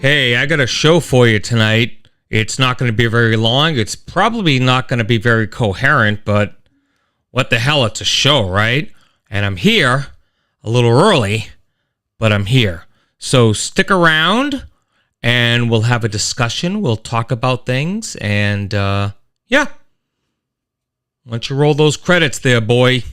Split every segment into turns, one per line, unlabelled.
Hey, I got a show for you tonight. It's not going to be very long. It's probably not going to be very coherent, but what the hell? It's a show, right? And I'm here a little early, but I'm here. So stick around and we'll have a discussion. We'll talk about things. And yeah, why don't you roll those credits there, boy?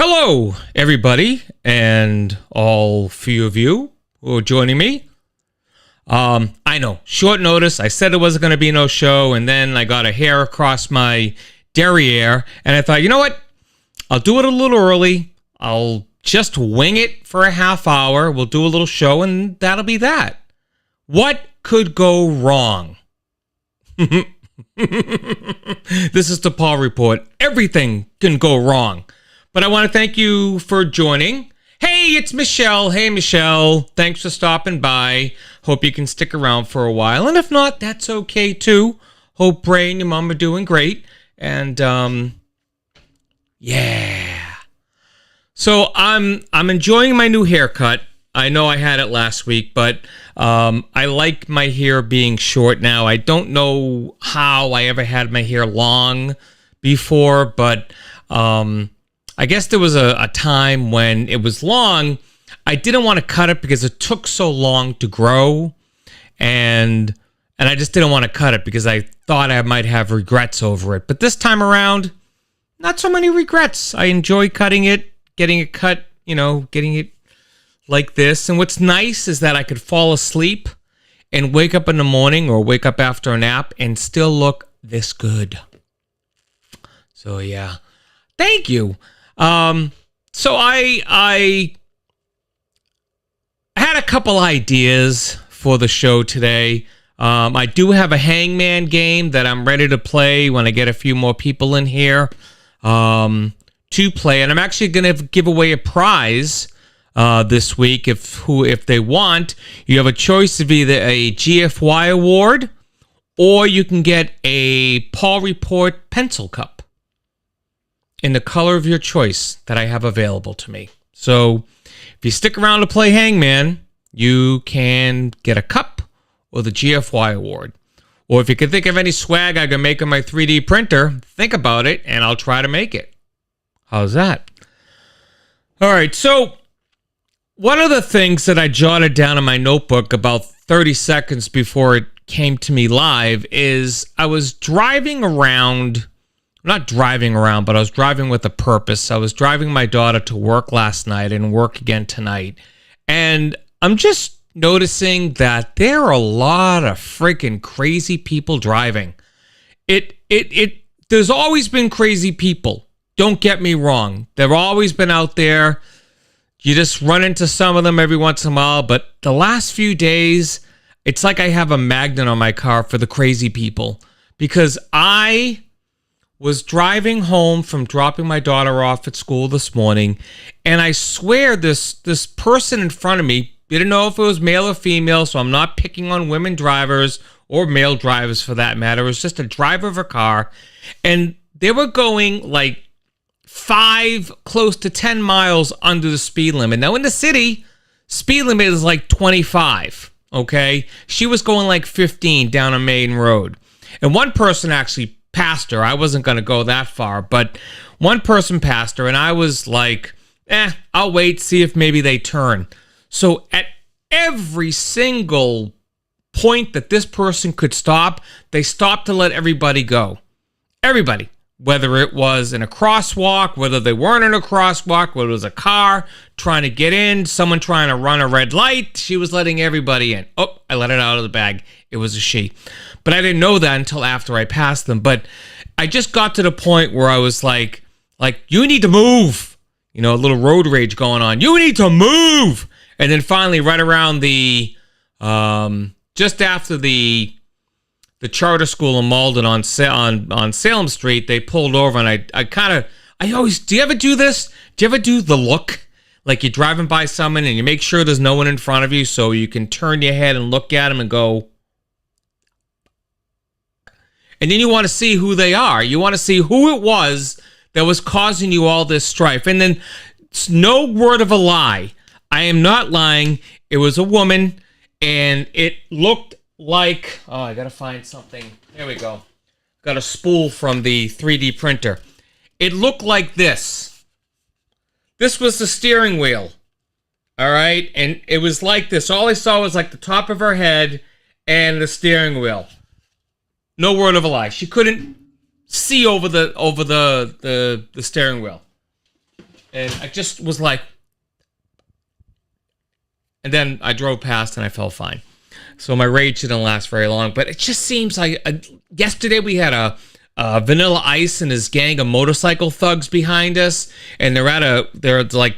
Hello, everybody, and all few of you who are joining me. I know, short notice. I said there wasn't going to be no show, and then I got a hair across my derriere, and I thought, you know what? I'll do it a little early. I'll just wing it for a half hour. We'll do a little show, and that'll be that. What could go wrong? This is the Paul Report. Everything can go wrong. But I want to thank you for joining. Hey, it's Michelle. Hey, Michelle. Thanks for stopping by. Hope you can stick around for a while. And if not, that's okay too. Hope Ray and your mom are doing great. And yeah. So I'm enjoying my new haircut. I know I had it last week, but I like my hair being short now. I don't know how I ever had my hair long before, but I guess there was a time when it was long. I didn't want to cut it because it took so long to grow, and I just didn't want to cut it because I thought I might have regrets over it. But this time around, not so many regrets. I enjoy cutting it, getting it cut, getting it like this. And what's nice is that I could fall asleep and wake up in the morning or wake up after a nap and still look this good. So yeah, thank you. So I had a couple ideas for the show today. I do have a Hangman game that I'm ready to play when I get a few more people in here to play, and I'm actually going to give away a prize this week if they want. You have a choice of either a GFY award or you can get a Paul Report pencil cup in the color of your choice that I have available to me. So if you stick around to play Hangman, you can get a cup or the GFY award. Or if you can think of any swag I can make on my 3D printer, think about it and I'll try to make it. How's that? All right, so one of the things that I jotted down in my notebook about 30 seconds before it came to me live is I was driving around. Not driving around, but I was driving with a purpose. I was driving my daughter to work last night and work again tonight. And I'm just noticing that there are a lot of freaking crazy people driving. There's always been crazy people. Don't get me wrong. They've always been out there. You just run into some of them every once in a while. But the last few days, it's like I have a magnet on my car for the crazy people. Because I was driving home from dropping my daughter off at school this morning, and I swear this person in front of me, didn't know if it was male or female, so I'm not picking on women drivers or male drivers for that matter. It was just a driver of a car, and they were going like 5, close to 10 miles under the speed limit. Now in the city, speed limit is like 25, okay? She was going like 15 down a main road. And one person actually passed her. I wasn't going to go that far, but one person passed her, and I was like, I'll wait, see if maybe they turn. So at every single point that this person could stop, they stopped to let everybody go. Everybody. Whether it was in a crosswalk, whether they weren't in a crosswalk, whether it was a car trying to get in, someone trying to run a red light, she was letting everybody in. Oh, I let it out of the bag. It was a she. But I didn't know that until after I passed them. But I just got to the point where I was like, you need to move. You know, a little road rage going on. You need to move. And then finally, right around the, just after the charter school in Malden on Salem Street, they pulled over, and I always, do you ever do this? Do you ever do the look? Like you're driving by someone and you make sure there's no one in front of you so you can turn your head and look at them and go. And then you want to see who they are. You want to see who it was that was causing you all this strife. And then, no word of a lie. I am not lying. It was a woman, and it looked like, oh, I got to find something. There we go. Got a spool from the 3D printer. It looked like this. This was the steering wheel. All right? And it was like this. All I saw was like the top of her head and the steering wheel. No word of a lie. She couldn't see over the steering wheel. And I just was like, and then I drove past and I felt fine. So my rage didn't last very long. But it just seems like yesterday we had a Vanilla Ice and his gang of motorcycle thugs behind us, and they're like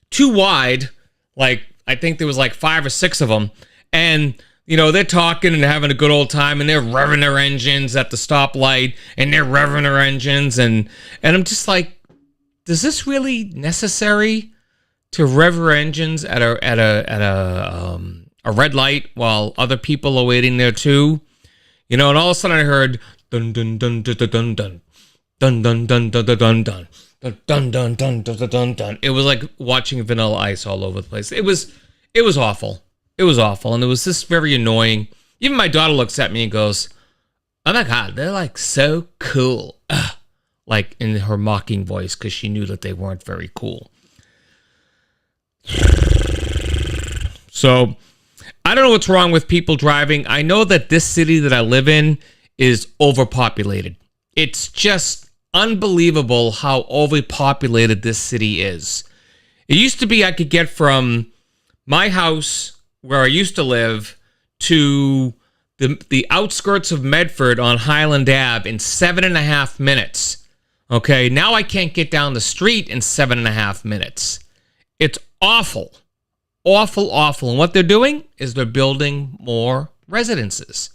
too wide. Like I think there was like 5 or 6 of them, and you know they're talking and having a good old time, and they're revving their engines at the stoplight, and they're revving their engines, and I'm just like, is this really necessary to rev your engines at a red light while other people are waiting there too? You know, and all of a sudden I heard dun dun dun dun dun dun dun dun dun dun dun dun dun dun dun dun dun dun dun. It was like watching Vanilla Ice all over the place. It was awful. It was awful, and it was just very annoying. Even my daughter looks at me and goes, "Oh my God, they're like so cool," like in her mocking voice, because she knew that they weren't very cool. So I don't know what's wrong with people driving. I know that this city that I live in is overpopulated. It's just unbelievable how overpopulated this city is. It used to be I could get from my house where I used to live to the outskirts of Medford on Highland Ave in 7.5 minutes. Okay, now I can't get down the street in 7.5 minutes. It's awful. Awful, awful. And what they're doing is they're building more residences.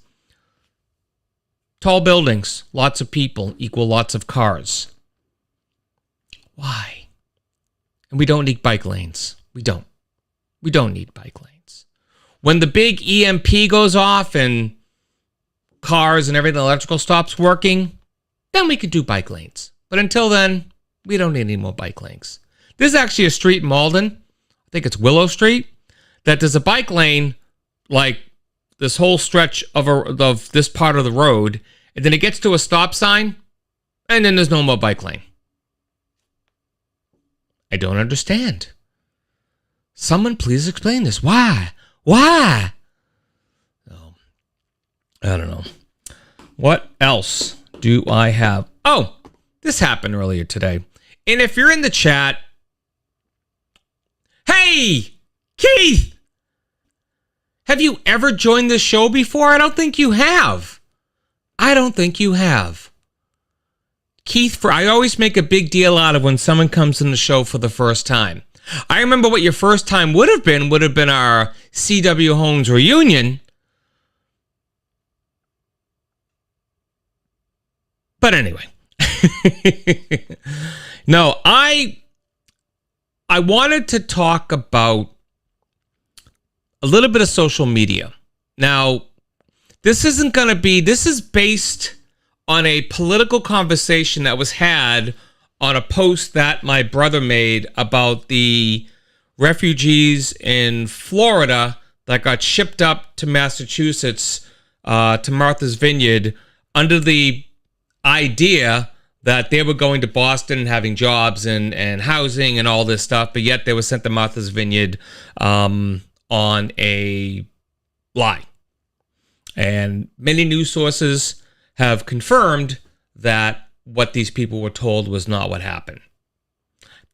Tall buildings, lots of people equal lots of cars. Why? And we don't need bike lanes. We don't need bike lanes. When the big EMP goes off and cars and everything electrical stops working, then we could do bike lanes. But until then, we don't need any more bike lanes. There's actually a street in Malden, I think it's Willow Street, that there's a bike lane like this whole stretch of this part of the road, and then it gets to a stop sign, and then there's no more bike lane. I don't understand. Someone please explain this. Why? Why? Oh, I don't know. What else do I have? Oh, this happened earlier today. And if you're in the chat, hey, Keith, have you ever joined this show before? I don't think you have. I don't think you have. Keith, I always make a big deal out of when someone comes in the show for the first time. I remember what your first time would have been our C.W. Holmes reunion. But anyway. No, I wanted to talk about a little bit of social media. Now, this is based on a political conversation that was had on a post that my brother made about the refugees in Florida that got shipped up to Massachusetts, to Martha's Vineyard, under the idea that they were going to Boston and having jobs and housing and all this stuff, but yet they were sent to Martha's Vineyard on a lie. And many news sources have confirmed that what these people were told was not what happened.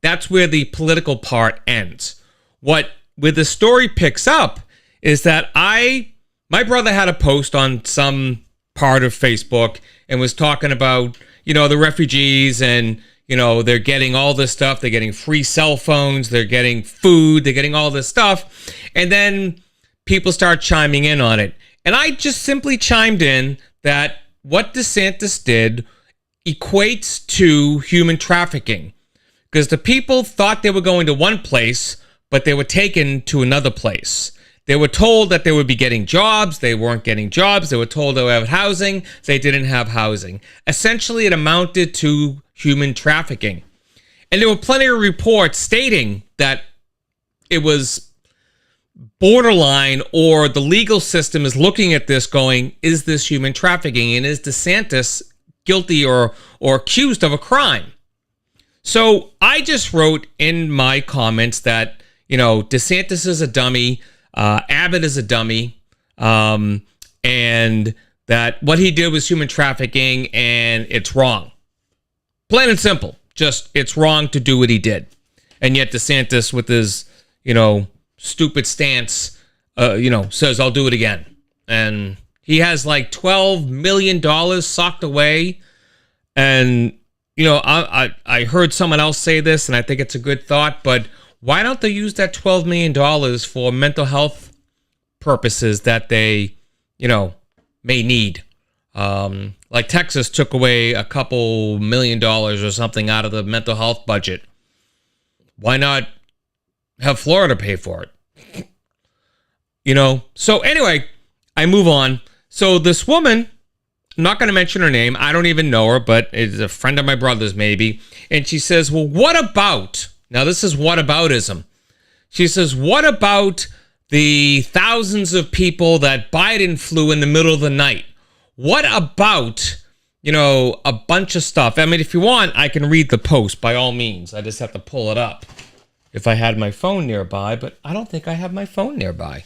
That's where the political part ends. Where the story picks up is that my brother had a post on some part of Facebook and was talking about, the refugees, and, they're getting all this stuff. They're getting free cell phones. They're getting food. They're getting all this stuff. And then people start chiming in on it. And I just simply chimed in that what DeSantis did equates to human trafficking, because the people thought they were going to one place, but they were taken to another place. They were told that they would be getting jobs. They weren't getting jobs. They were told they would have housing. They didn't have housing. Essentially, it amounted to human trafficking. And there were plenty of reports stating that it was borderline, or the legal system is looking at this going, is this human trafficking? And is DeSantis guilty or accused of a crime? So I just wrote in my comments that, DeSantis is a dummy, Abbott is a dummy, and that what he did was human trafficking, and it's wrong. Plain and simple. Just, it's wrong to do what he did. And yet DeSantis, with his, stupid stance, says, I'll do it again. And he has like $12 million socked away. And, I heard someone else say this, and I think it's a good thought, but why don't they use that $12 million for mental health purposes that they, may need? Like Texas took away a couple $1 million or something out of the mental health budget. Why not have Florida pay for it? So anyway, I move on. So this woman, I'm not going to mention her name. I don't even know her, but it's a friend of my brother's maybe. And she says, well, what about, now this is whataboutism. She says, what about the thousands of people that Biden flew in the middle of the night? What about, a bunch of stuff? I mean, if you want, I can read the post by all means. I just have to pull it up if I had my phone nearby, but I don't think I have my phone nearby.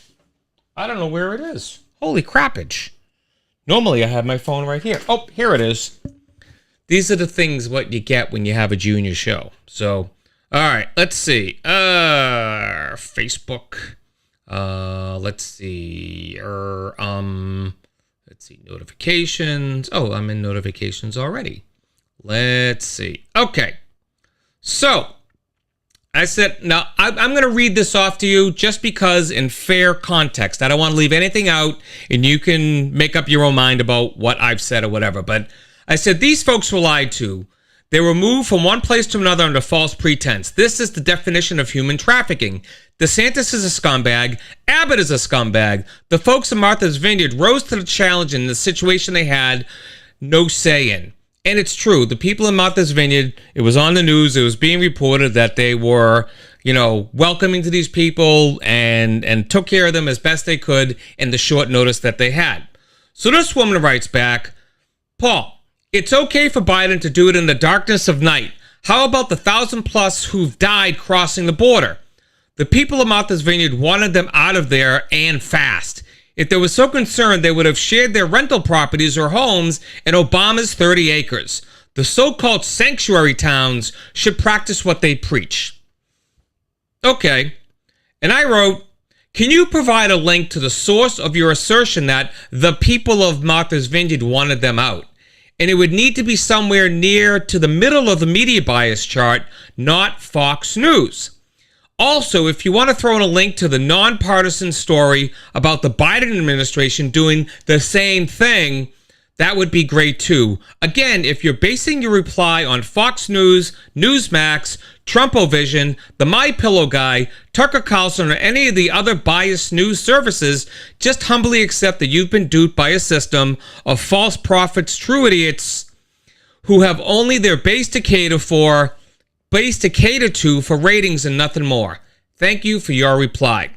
I don't know where it is. Holy crappage. Normally I have my phone right here. Oh, here it is. These are the things what you get when you have a junior show. So, all right, let's see. Facebook. Let's see. Let's see. Notifications. Oh, I'm in notifications already. Let's see. Okay. So, I said, now, I'm going to read this off to you just because in fair context. I don't want to leave anything out, and you can make up your own mind about what I've said or whatever. But I said, these folks were lied to. They were moved from one place to another under false pretense. This is the definition of human trafficking. DeSantis is a scumbag. Abbott is a scumbag. The folks in Martha's Vineyard rose to the challenge in the situation they had no say in. And it's true. The people in Martha's Vineyard, it was on the news. It was being reported that they were, welcoming to these people and took care of them as best they could in the short notice that they had. So this woman writes back, Paul, it's okay for Biden to do it in the darkness of night. How about the 1,000+ who've died crossing the border? The people of Martha's Vineyard wanted them out of there and fast. If they were so concerned, they would have shared their rental properties or homes in Obama's 30 acres. The so-called sanctuary towns should practice what they preach. Okay. And I wrote, can you provide a link to the source of your assertion that the people of Martha's Vineyard wanted them out? And it would need to be somewhere near to the middle of the media bias chart, not Fox News. Also, if you want to throw in a link to the nonpartisan story about the Biden administration doing the same thing, that would be great too. Again, if you're basing your reply on Fox News, Newsmax, Trumpovision, the MyPillow guy, Tucker Carlson, or any of the other biased news services, just humbly accept that you've been duped by a system of false prophets, true idiots, who have only their base to cater to for ratings and nothing more. Thank you for your reply.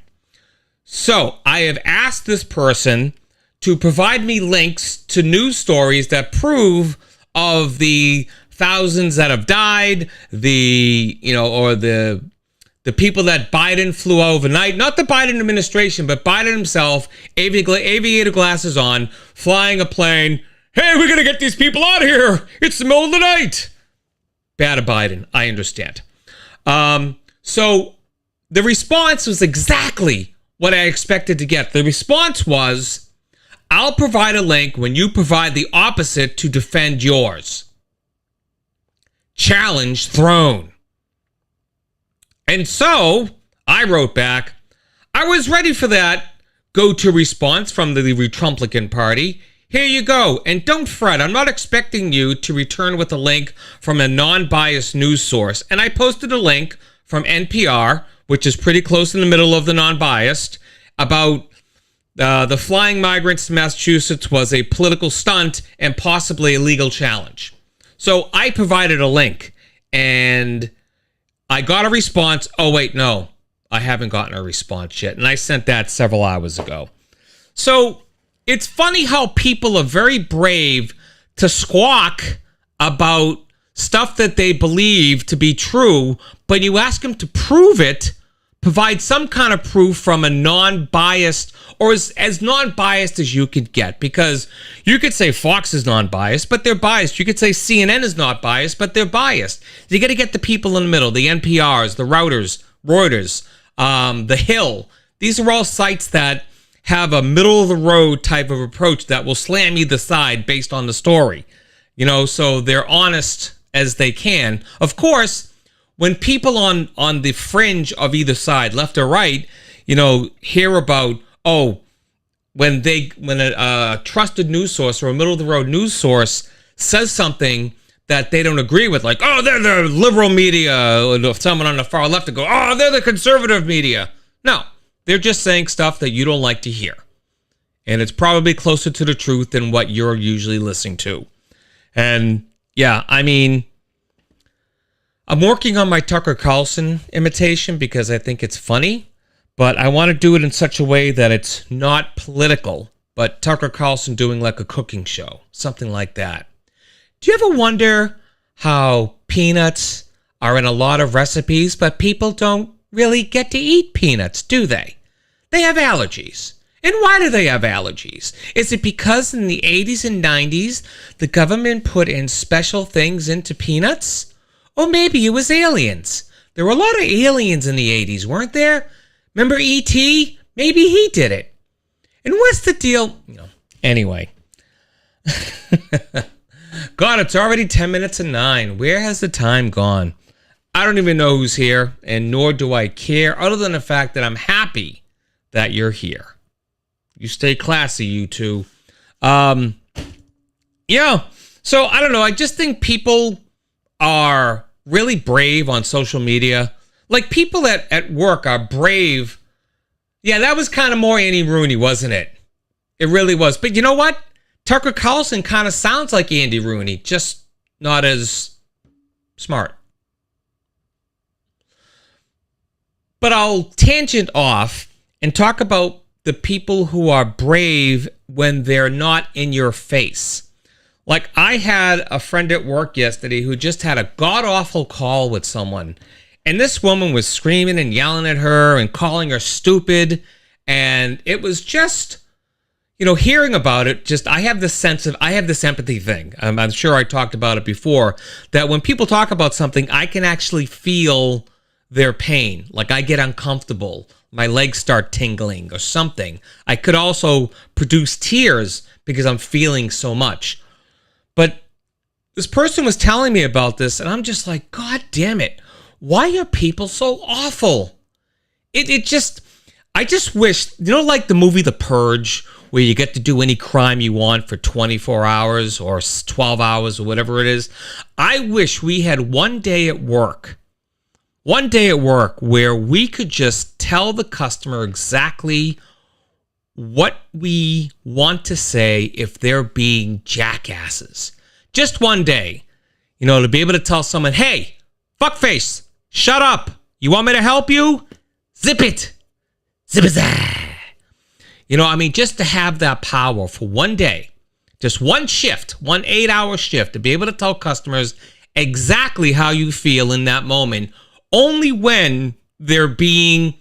So I have asked this person to provide me links to news stories that prove of the thousands that have died, the people that Biden flew overnight, not the Biden administration, but Biden himself, aviator glasses on, flying a plane. Hey, we're going to get these people out of here. It's the middle of the night. Bad of Biden, I understand. So the response was exactly what I expected to get. The response was, I'll provide a link when you provide the opposite to defend yours. challenge thrown. And so I wrote back, I was ready for that go-to response from the Retrumplicant Party. Here you go. And don't fret, I'm not expecting you to return with a link from a non-biased news source. And I posted a link from NPR, which is pretty close in the middle of the non-biased, about the flying migrants to Massachusetts was a political stunt and possibly a legal challenge. So I provided a link, and I got a response. Oh, wait, no, I haven't gotten a response yet. And I sent that several hours ago. So it's funny how people are very brave to squawk about stuff that they believe to be true, but you ask them to prove it, provide some kind of proof from a non-biased, or as non-biased as you could get. Because you could say Fox is non-biased, but they're biased. You could say CNN is not biased, but they're biased. You got to get the people in the middle, the NPRs, the Reuters, the Hill. These are all sites that have a middle-of-the-road type of approach that will slam either side based on the story. You know, so they're honest as they can. Of course, when people on the fringe of either side, left or right, you know, hear about, when a trusted news source or a middle-of-the-road news source says something that they don't agree with, like, oh, they're the liberal media, or someone on the far left to go, oh, they're the conservative media. No, they're just saying stuff that you don't like to hear. And it's probably closer to the truth than what you're usually listening to. And yeah, I mean, I'm working on my Tucker Carlson imitation because I think it's funny, but I want to do it in such a way that it's not political, but Tucker Carlson doing like a cooking show, something like that. Do you ever wonder how peanuts are in a lot of recipes, but people don't really get to eat peanuts, do they? They have allergies. And why do they have allergies? Is it because in the 80s and 90s, the government put in special things into peanuts? Or maybe it was aliens. There were a lot of aliens in the 80s, weren't there? Remember E.T.? Maybe he did it. And what's the deal? Anyway. God, it's already 10 minutes to 9. Where has the time gone? I don't even know who's here, and nor do I care, other than the fact that I'm happy that you're here. You stay classy, you two. Yeah, so I don't know. I just think people are really brave on social media. Like, people at work are brave. Yeah, that was kind of more Andy Rooney, wasn't it? It really was. But you know what? Tucker Carlson kind of sounds like Andy Rooney, just not as smart. But I'll tangent off and talk about the people who are brave when they're not in your face. Like, I had a friend at work yesterday who just had a god-awful call with someone. And this woman was screaming and yelling at her and calling her stupid. And it was just, hearing about it, I have this empathy thing. I'm sure I talked about it before, that when people talk about something, I can actually feel their pain. Like, I get uncomfortable. My legs start tingling or something. I could also produce tears because I'm feeling so much. But this person was telling me about this, and I'm just like, God damn it. Why are people so awful? I just wish, like the movie The Purge, where you get to do any crime you want for 24 hours or 12 hours or whatever it is. I wish we had one day at work where we could just tell the customer exactly what we want to say if they're being jackasses. Just one day, to be able to tell someone, hey, fuckface, shut up. You want me to help you? Zip it. Zip it. Just to have that power for one day, just one shift, 1 8-hour shift, to be able to tell customers exactly how you feel in that moment, only when they're being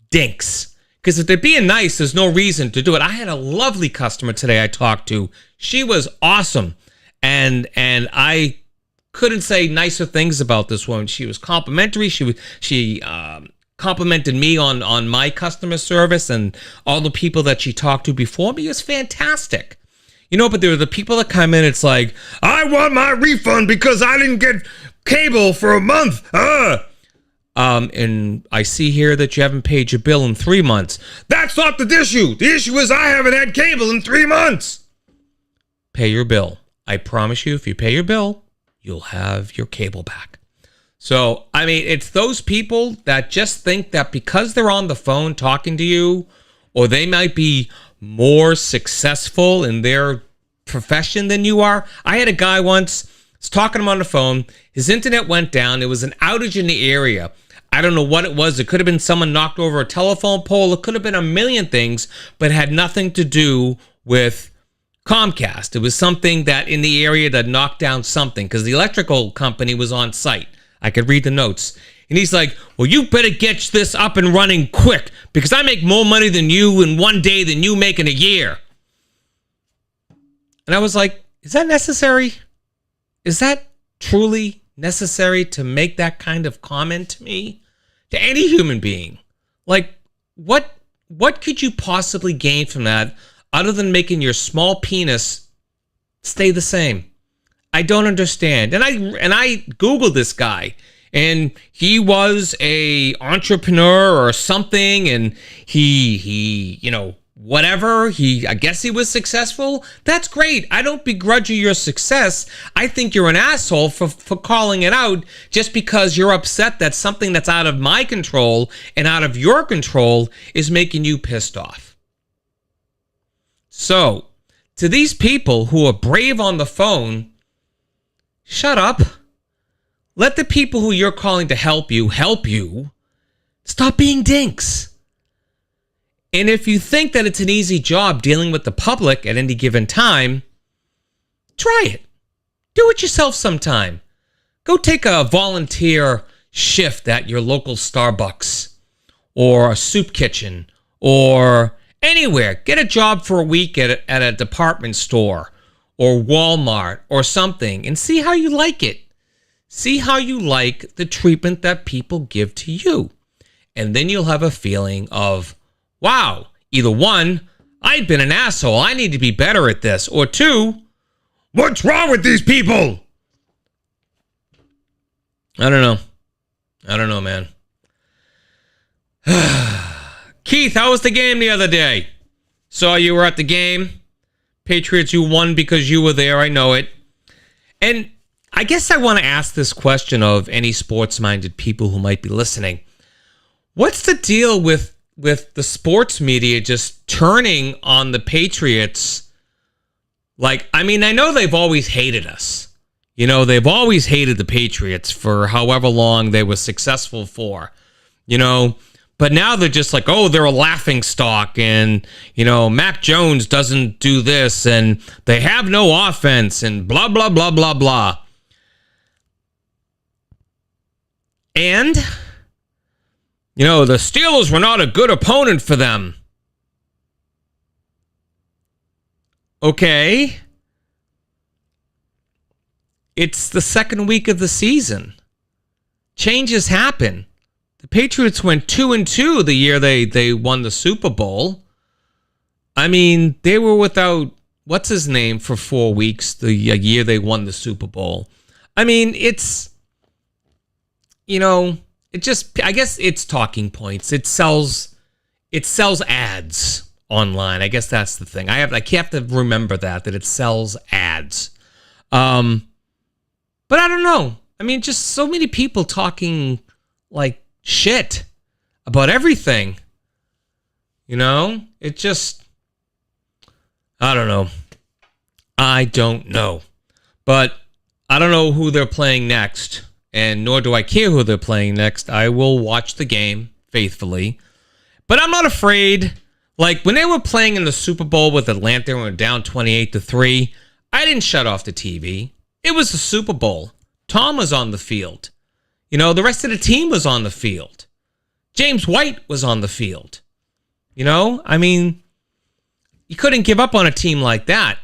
dinks. Because if they're being nice, there's no reason to do it. I had a lovely customer today I talked to. She was awesome. And I couldn't say nicer things about this woman. She was complimentary. She complimented me on my customer service and all the people that she talked to before me. It was fantastic. But there are the people that come in, it's like, I want my refund because I didn't get cable for a month. And I see here that you haven't paid your bill in 3 months. That's not the issue. The issue is I haven't had cable in 3 months. Pay your bill. I promise you, if you pay your bill, you'll have your cable back. So, I mean, it's those people that just think that because they're on the phone talking to you, or they might be more successful in their profession than you are. I had a guy once, I was talking to him on the phone. His internet went down. There was an outage in the area. I don't know what it was. It could have been someone knocked over a telephone pole. It could have been a million things, but it had nothing to do with Comcast. It was something that in the area that knocked down something because the electrical company was on site. I could read the notes. And he's like, well, you better get this up and running quick because I make more money than you in one day than you make in a year. And I was like, is that necessary? Is that truly necessary to make that kind of comment to me? To any human being? Like, what could you possibly gain from that other than making your small penis stay the same? I don't understand. And I Googled this guy, and he was a entrepreneur or something, and he whatever, I guess he was successful. That's great. I don't begrudge you your success. I think you're an asshole for calling it out just because you're upset that something that's out of my control and out of your control is making you pissed off. So, to these people who are brave on the phone, shut up. Let the people who you're calling to help you. Stop being dinks. And if you think that it's an easy job dealing with the public at any given time, try it. Do it yourself sometime. Go take a volunteer shift at your local Starbucks or a soup kitchen or anywhere. Get a job for a week at a department store or Walmart or something and see how you like it. See how you like the treatment that people give to you. And then you'll have a feeling of, wow, either one, I've been an asshole, I need to be better at this, or two, what's wrong with these people? I don't know, man. Keith, how was the game the other day? Saw you were at the game. Patriots, you won because you were there, I know it. And I guess I want to ask this question of any sports-minded people who might be listening. What's the deal with the sports media just turning on the Patriots? Like, I mean, I know they've always hated us. They've always hated the Patriots for however long they were successful for. But now they're just like, oh, they're a laughing stock, and, Mac Jones doesn't do this, and they have no offense, and blah, blah, blah, blah, blah. And the Steelers were not a good opponent for them. Okay. It's the second week of the season. Changes happen. The Patriots went 2-2 the year they won the Super Bowl. I mean, they were without, what's his name, for 4 weeks the year they won the Super Bowl. I mean, it's, I guess it's talking points. It sells ads online. I guess that's the thing. I have to remember that it sells ads. But I don't know. I mean, just so many people talking like shit about everything. It just, I don't know. But I don't know who they're playing next. And nor do I care who they're playing next. I will watch the game faithfully. But I'm not afraid. Like, when they were playing in the Super Bowl with Atlanta and were down 28-3, I didn't shut off the TV. It was the Super Bowl. Tom was on the field. The rest of the team was on the field. James White was on the field. I mean, you couldn't give up on a team like that.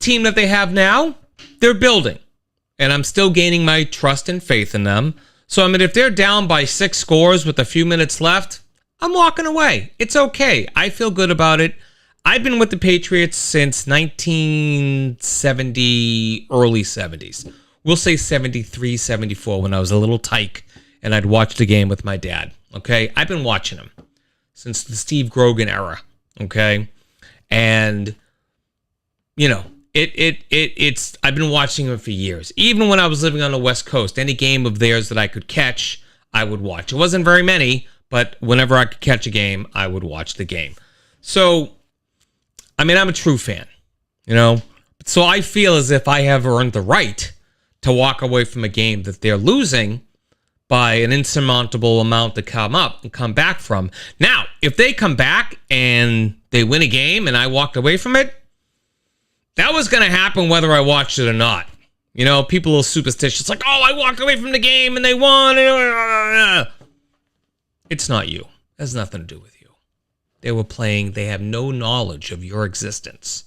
Team that they have now, they're building. And I'm still gaining my trust and faith in them. So, I mean, if they're down by 6 scores with a few minutes left, I'm walking away. It's okay. I feel good about it. I've been with the Patriots since 1970, early 70s. we'll say 73, 74 when I was a little tyke and I'd watch the game with my dad. Okay, I've been watching him since the Steve Grogan era. Okay, and you know, it's I've been watching him for years. Even when I was living on the West Coast, any game of theirs that I could catch, I would watch. It wasn't very many, but whenever I could catch a game, I would watch the game. So, I mean, I'm a true fan, you know. So I feel as if I have earned the right to walk away from a game that they're losing by an insurmountable amount to come up and come back from. Now, if they come back and they win a game and I walked away from it, that was going to happen whether I watched it or not. You know, people are superstitious, like, oh, I walked away from the game and they won. It's not you. It has nothing to do with you. They were playing. They have no knowledge of your existence.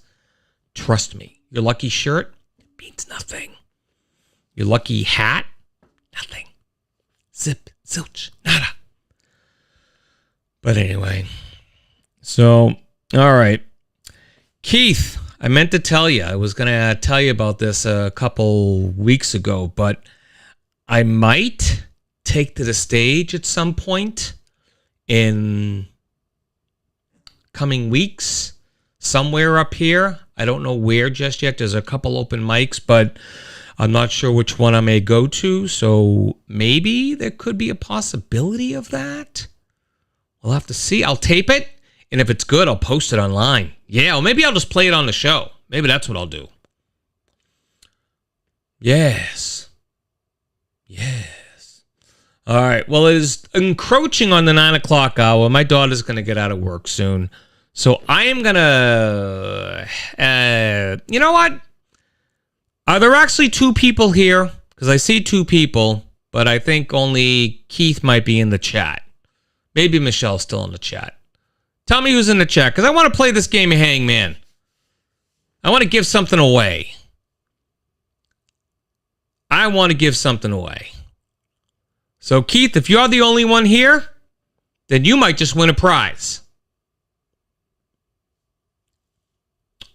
Trust me. Your lucky shirt means nothing. Your lucky hat, nothing. Zip, zilch, nada. But anyway. So, all right. Keith, I meant to tell you. I was going to tell you about this a couple weeks ago, but I might take to the stage at some point in coming weeks, somewhere up here. I don't know where just yet. There's a couple open mics, but I'm not sure which one I may go to. So maybe there could be a possibility of that. We'll have to see. I'll tape it, and if it's good, I'll post it online. Yeah, or maybe I'll just play it on the show. Maybe that's what I'll do. Yes. Yes. All right. Well, it is encroaching on the 9 o'clock hour. My daughter's going to get out of work soon. So I am going to... you know what? Are there actually two people here? Because I see two people, but I think only Keith might be in the chat. Maybe Michelle's still in the chat. Tell me who's in the chat, because I want to play this game of Hangman. I want to give something away. I want to give something away. So, Keith, if you're the only one here, then you might just win a prize.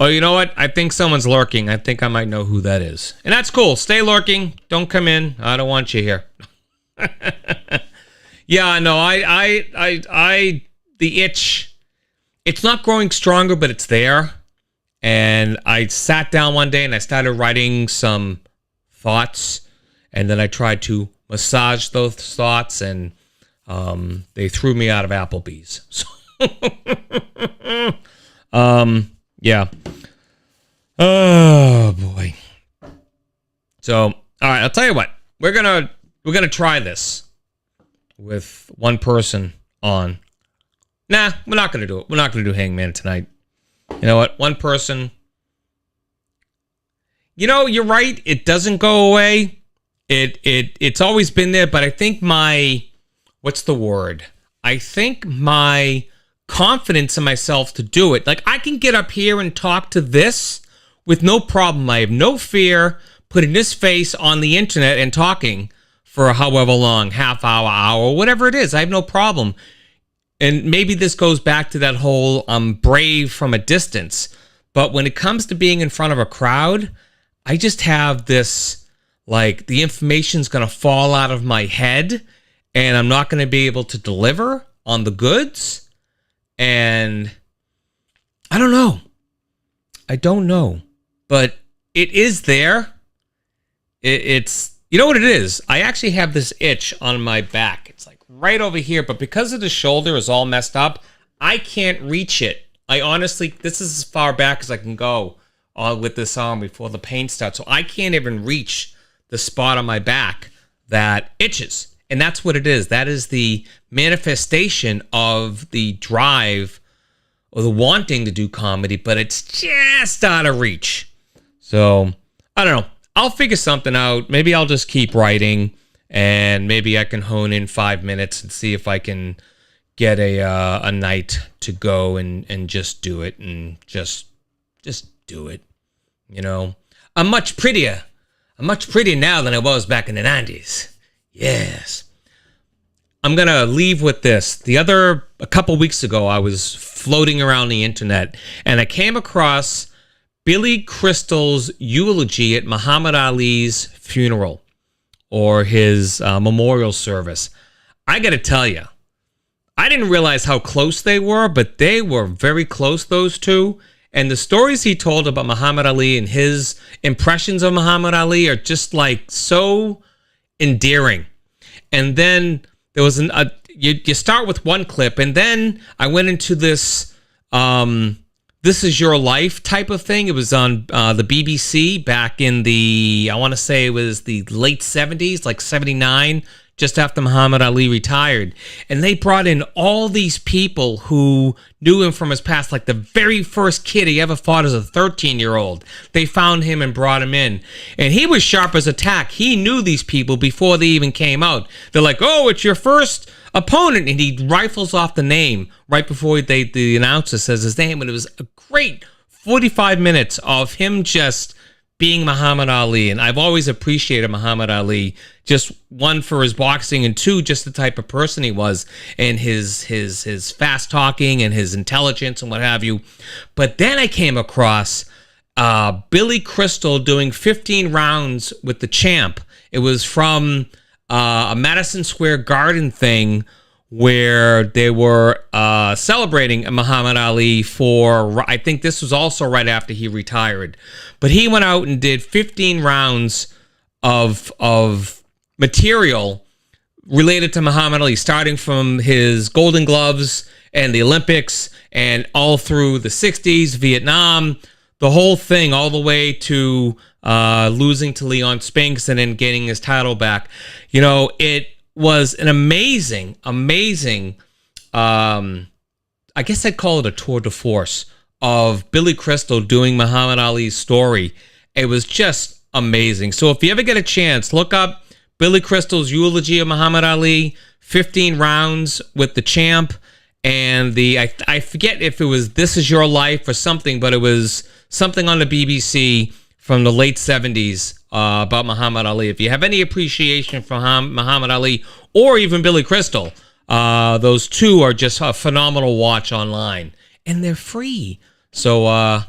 Oh, you know what? I think someone's lurking. I think I might know who that is. And that's cool. Stay lurking. Don't come in. I don't want you here. Yeah, no, the itch, it's not growing stronger, but it's there. And I sat down one day and I started writing some thoughts. And then I tried to massage those thoughts, and they threw me out of Applebee's. So yeah. Oh boy. So, all right, I'll tell you what. We're gonna try this with one person on. Nah, we're not gonna do it. We're not gonna do Hangman tonight. You know what? One person. You know, you're right. It doesn't go away. It's always been there, but I think what's the word? I think my confidence in myself to do it. Like, I can get up here and talk to this with no problem. I have no fear putting this face on the internet and talking for however long, half hour, whatever it is. I have no problem. And maybe this goes back to that whole I'm brave from a distance. But when it comes to being in front of a crowd, I just have this, like, the information's going to fall out of my head and I'm not going to be able to deliver on the goods. And I don't know. But it is there. It's, you know what it is? I actually have this itch on my back. It's like right over here, but because of the shoulder is all messed up, I can't reach it. I honestly, this is as far back as I can go with this arm before the pain starts. So I can't even reach the spot on my back that itches. And that's what it is. That is the manifestation of the drive or the wanting to do comedy, but it's just out of reach. So, I don't know. I'll figure something out. Maybe I'll just keep writing, and maybe I can hone in 5 minutes and see if I can get a night to go and just do it, and just do it. You know, I'm much prettier now than I was back in the 90s. Yes. I'm going to leave with this. A couple weeks ago, I was floating around the internet and I came across Billy Crystal's eulogy at Muhammad Ali's funeral or his memorial service. I got to tell you, I didn't realize how close they were, but they were very close, those two. And the stories he told about Muhammad Ali and his impressions of Muhammad Ali are just like so endearing. And then there was you start with one clip, and then I went into this This Is Your Life type of thing. It was on the BBC back in I want to say it was the late 70s, like 79, just after Muhammad Ali retired. And they brought in all these people who knew him from his past, like the very first kid he ever fought as a 13-year-old. They found him and brought him in. And he was sharp as a tack. He knew these people before they even came out. They're like, oh, it's your first opponent. And he rifles off the name right before the announcer says his name. And it was a great 45 minutes of him just being Muhammad Ali. And I've always appreciated Muhammad Ali, just one, for his boxing, and two, just the type of person he was, and his fast talking and his intelligence and what have you. But then I came across Billy Crystal doing 15 rounds with the champ. It was from a Madison Square Garden thing where they were celebrating Muhammad Ali for, I think this was also right after he retired. But he went out and did 15 rounds of material related to Muhammad Ali, starting from his Golden Gloves and the Olympics and all through the 60s, Vietnam, the whole thing, all the way to losing to Leon Spinks and then getting his title back. You know, it was an amazing, I guess I'd call it a tour de force of Billy Crystal doing Muhammad Ali's story. It was just amazing. So if you ever get a chance, look up Billy Crystal's eulogy of Muhammad Ali, 15 rounds with the champ, and I forget if it was This Is Your Life or something, but it was something on the BBC from the late 70s about Muhammad Ali. If you have any appreciation for Muhammad Ali or even Billy Crystal, those two are just a phenomenal watch online, and they're free. So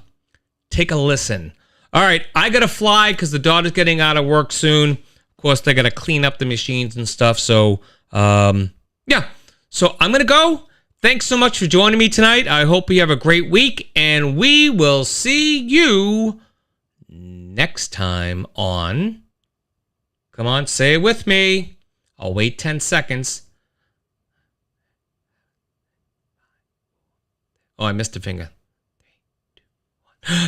take a listen. All right, I got to fly because the daughter's getting out of work soon. Of course, they got to clean up the machines and stuff. So, yeah. So I'm going to go. Thanks so much for joining me tonight. I hope you have a great week, and we will see you next time on... Come on, say it with me. I'll wait 10 seconds. Oh, I missed a finger.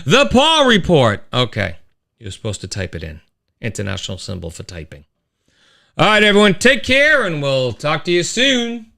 The Paul Report. Okay. You're supposed to type it in. International symbol for typing. All right, everyone. Take care, and we'll talk to you soon.